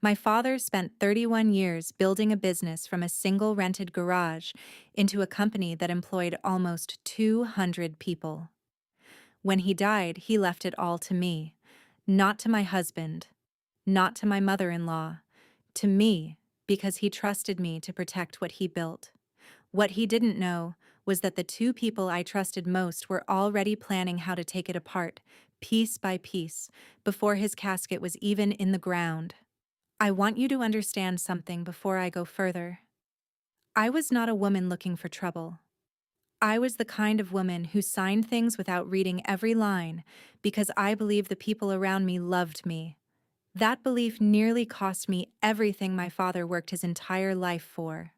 My father spent 31 years building a business from a single rented garage into a company that employed almost 200 people. When he died, he left it all to me, not to my husband, not to my mother-in-law, to me, because he trusted me to protect what he built. What he didn't know was that the two people I trusted most were already planning how to take it apart, piece by piece, before his casket was even in the ground. I want you to understand something before I go further. I was not a woman looking for trouble. I was the kind of woman who signed things without reading every line because I believed the people around me loved me. That belief nearly cost me everything my father worked his entire life for.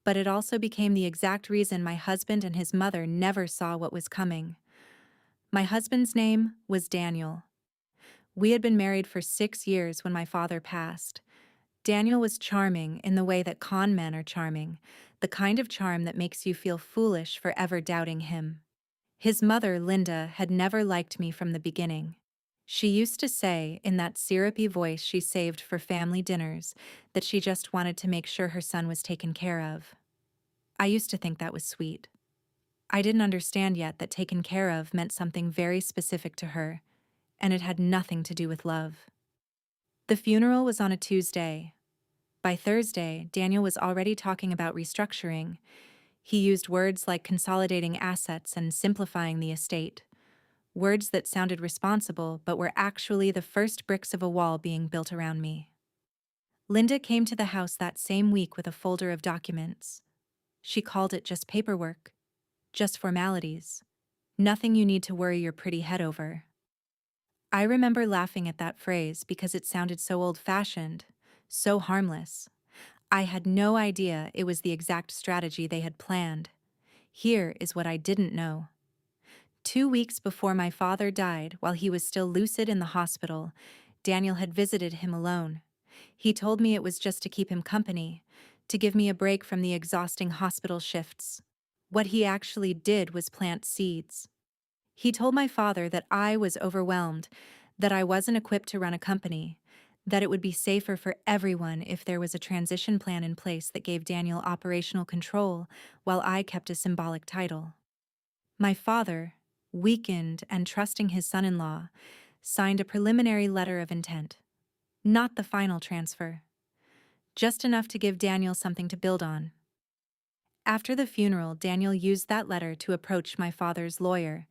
But it also became the exact reason my husband and his mother never saw what was coming. My husband's name was Daniel. We had been married for 6 years when my father passed. Daniel was charming in the way that con men are charming, the kind of charm that makes you feel foolish for ever doubting him. His mother, Linda, had never liked me from the beginning. She used to say, in that syrupy voice she saved for family dinners, that she just wanted to make sure her son was taken care of. I used to think that was sweet. I didn't understand yet that taken care of meant something very specific to her, and it had nothing to do with love. The funeral was on a Tuesday. By Thursday, Daniel was already talking about restructuring. He used words like consolidating assets and simplifying the estate. Words that sounded responsible but were actually the first bricks of a wall being built around me. Linda came to the house that same week with a folder of documents. She called it just paperwork, just formalities. Nothing you need to worry your pretty head over. I remember laughing at that phrase because it sounded so old-fashioned, so harmless. I had no idea it was the exact strategy they had planned. Here is what I didn't know. 2 weeks before my father died, while he was still lucid in the hospital, Daniel had visited him alone. He told me it was just to keep him company, to give me a break from the exhausting hospital shifts. What he actually did was plant seeds. He told my father that I was overwhelmed, that I wasn't equipped to run a company, that it would be safer for everyone if there was a transition plan in place that gave Daniel operational control while I kept a symbolic title. My father, weakened and trusting his son-in-law, signed a preliminary letter of intent. Not the final transfer. Just enough to give Daniel something to build on. After the funeral, Daniel used that letter to approach my father's lawyer,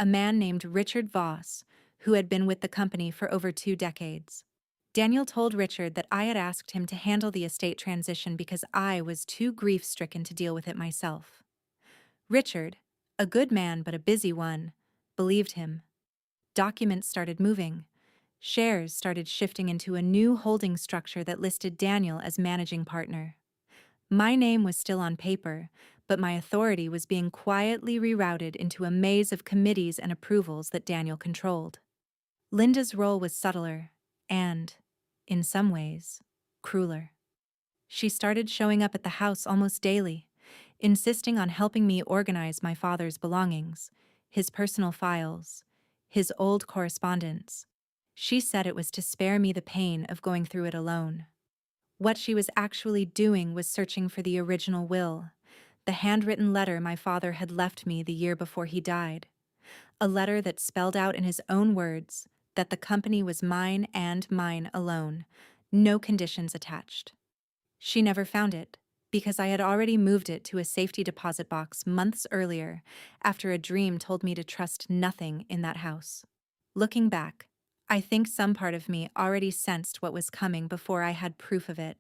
a man named Richard Voss, who had been with the company for over 2 decades. Daniel told Richard that I had asked him to handle the estate transition because I was too grief-stricken to deal with it myself. Richard, a good man but a busy one, believed him. Documents started moving. Shares started shifting into a new holding structure that listed Daniel as managing partner. My name was still on paper, but my authority was being quietly rerouted into a maze of committees and approvals that Daniel controlled. Linda's role was subtler and, in some ways, crueler. She started showing up at the house almost daily, insisting on helping me organize my father's belongings, his personal files, his old correspondence. She said it was to spare me the pain of going through it alone. What she was actually doing was searching for the original will, the handwritten letter my father had left me the year before he died. A letter that spelled out in his own words that the company was mine and mine alone, no conditions attached. She never found it, because I had already moved it to a safety deposit box months earlier, after a dream told me to trust nothing in that house. Looking back, I think some part of me already sensed what was coming before I had proof of it.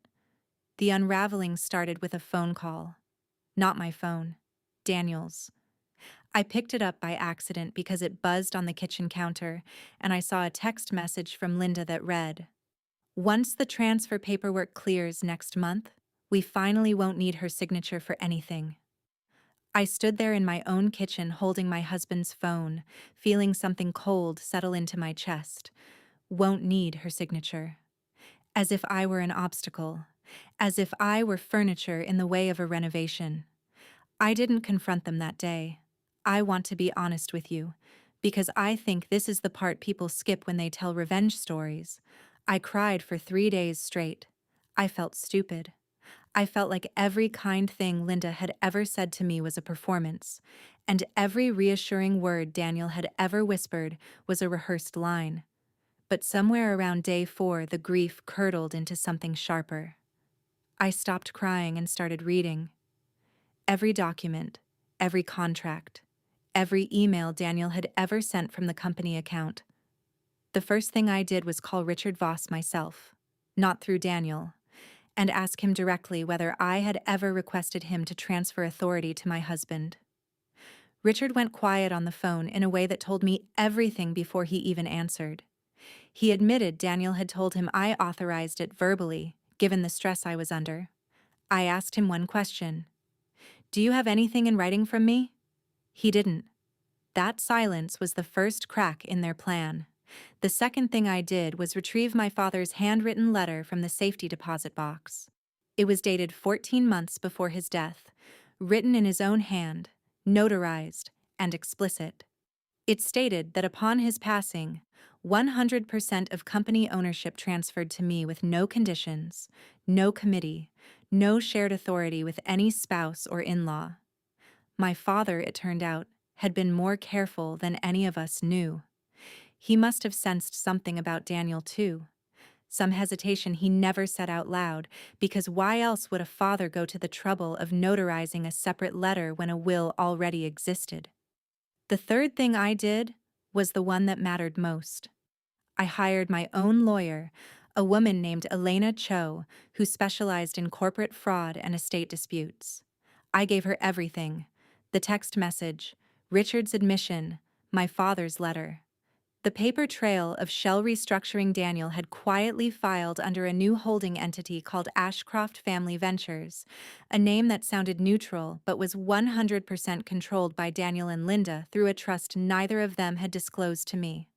The unraveling started with a phone call. Not my phone, Daniel's. I picked it up by accident because it buzzed on the kitchen counter, and I saw a text message from Linda that read, "Once the transfer paperwork clears next month, we finally won't need her signature for anything." I stood there in my own kitchen holding my husband's phone, feeling something cold settle into my chest. Won't need her signature. As if I were an obstacle. As if I were furniture in the way of a renovation. I didn't confront them that day. I want to be honest with you, because I think this is the part people skip when they tell revenge stories. I cried for 3 days straight. I felt stupid. I felt like every kind thing Linda had ever said to me was a performance, and every reassuring word Daniel had ever whispered was a rehearsed line. But somewhere around day 4, the grief curdled into something sharper. I stopped crying and started reading. Every document, every contract, every email Daniel had ever sent from the company account. The first thing I did was call Richard Voss myself, not through Daniel, and ask him directly whether I had ever requested him to transfer authority to my husband. Richard went quiet on the phone in a way that told me everything before he even answered. He admitted Daniel had told him I authorized it verbally, given the stress I was under. I asked him one question. "Do you have anything in writing from me?" He didn't. That silence was the first crack in their plan. The second thing I did was retrieve my father's handwritten letter from the safety deposit box. It was dated 14 months before his death, written in his own hand, notarized, and explicit. It stated that upon his passing, 100% of company ownership transferred to me with no conditions, no committee, no shared authority with any spouse or in-law. My father, it turned out, had been more careful than any of us knew. He must have sensed something about Daniel, too. Some hesitation he never said out loud, because why else would a father go to the trouble of notarizing a separate letter when a will already existed? The third thing I did was the one that mattered most. I hired my own lawyer, a woman named Elena Cho, who specialized in corporate fraud and estate disputes. I gave her everything: the text message, Richard's admission, my father's letter. The paper trail of Shell restructuring Daniel had quietly filed under a new holding entity called Ashcroft Family Ventures, a name that sounded neutral but was 100% controlled by Daniel and Linda through a trust neither of them had disclosed to me.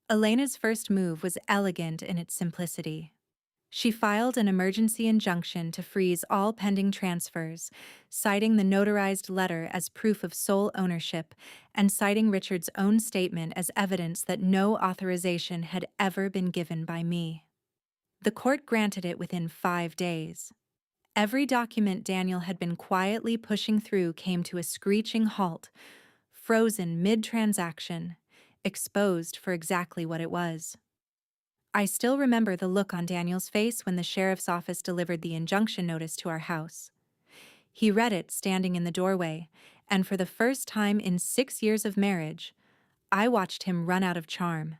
Elena's first move was elegant in its simplicity. She filed an emergency injunction to freeze all pending transfers, citing the notarized letter as proof of sole ownership and citing Richard's own statement as evidence that no authorization had ever been given by me. The court granted it within 5 days. Every document Daniel had been quietly pushing through came to a screeching halt, frozen mid-transaction, exposed for exactly what it was. I still remember the look on Daniel's face when the sheriff's office delivered the injunction notice to our house. He read it standing in the doorway, and for the first time in 6 years of marriage, I watched him run out of charm.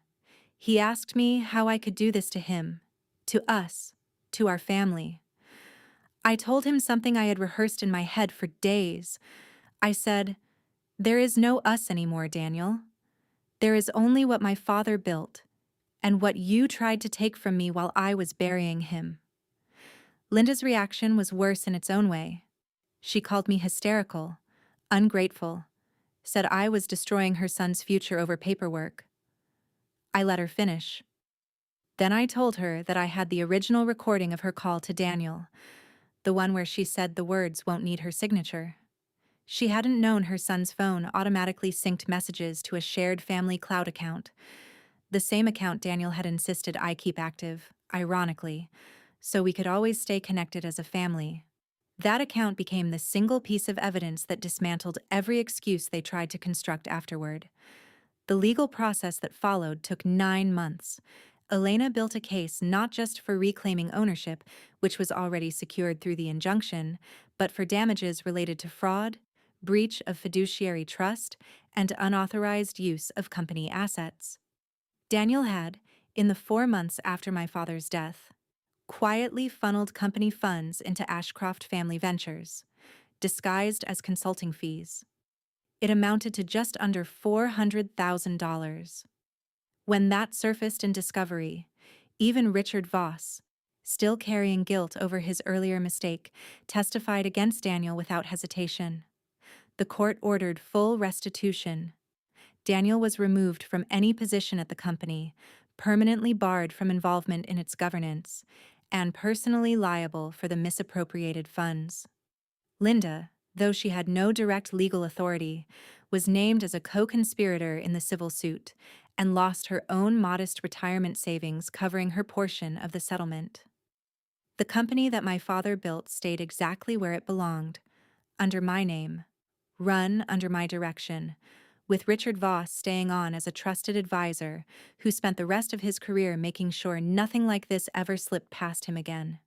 He asked me how I could do this to him, to us, to our family. I told him something I had rehearsed in my head for days. I said, "There is no us anymore, Daniel. There is only what my father built, and what you tried to take from me while I was burying him." Linda's reaction was worse in its own way. She called me hysterical, ungrateful, said I was destroying her son's future over paperwork. I let her finish. Then I told her that I had the original recording of her call to Daniel, the one where she said the words won't need her signature. She hadn't known her son's phone automatically synced messages to a shared family cloud account, the same account Daniel had insisted I keep active, ironically, so we could always stay connected as a family. That account became the single piece of evidence that dismantled every excuse they tried to construct afterward. The legal process that followed took 9 months. Elena built a case not just for reclaiming ownership, which was already secured through the injunction, but for damages related to fraud, breach of fiduciary trust, and unauthorized use of company assets. Daniel had, in the 4 months after my father's death, quietly funneled company funds into Ashcroft Family Ventures, disguised as consulting fees. It amounted to just under $400,000. When that surfaced in discovery, even Richard Voss, still carrying guilt over his earlier mistake, testified against Daniel without hesitation. The court ordered full restitution. Daniel was removed from any position at the company, permanently barred from involvement in its governance, and personally liable for the misappropriated funds. Linda, though she had no direct legal authority, was named as a co-conspirator in the civil suit, and lost her own modest retirement savings covering her portion of the settlement. The company that my father built stayed exactly where it belonged, under my name, run under my direction, with Richard Voss staying on as a trusted advisor who spent the rest of his career making sure nothing like this ever slipped past him again.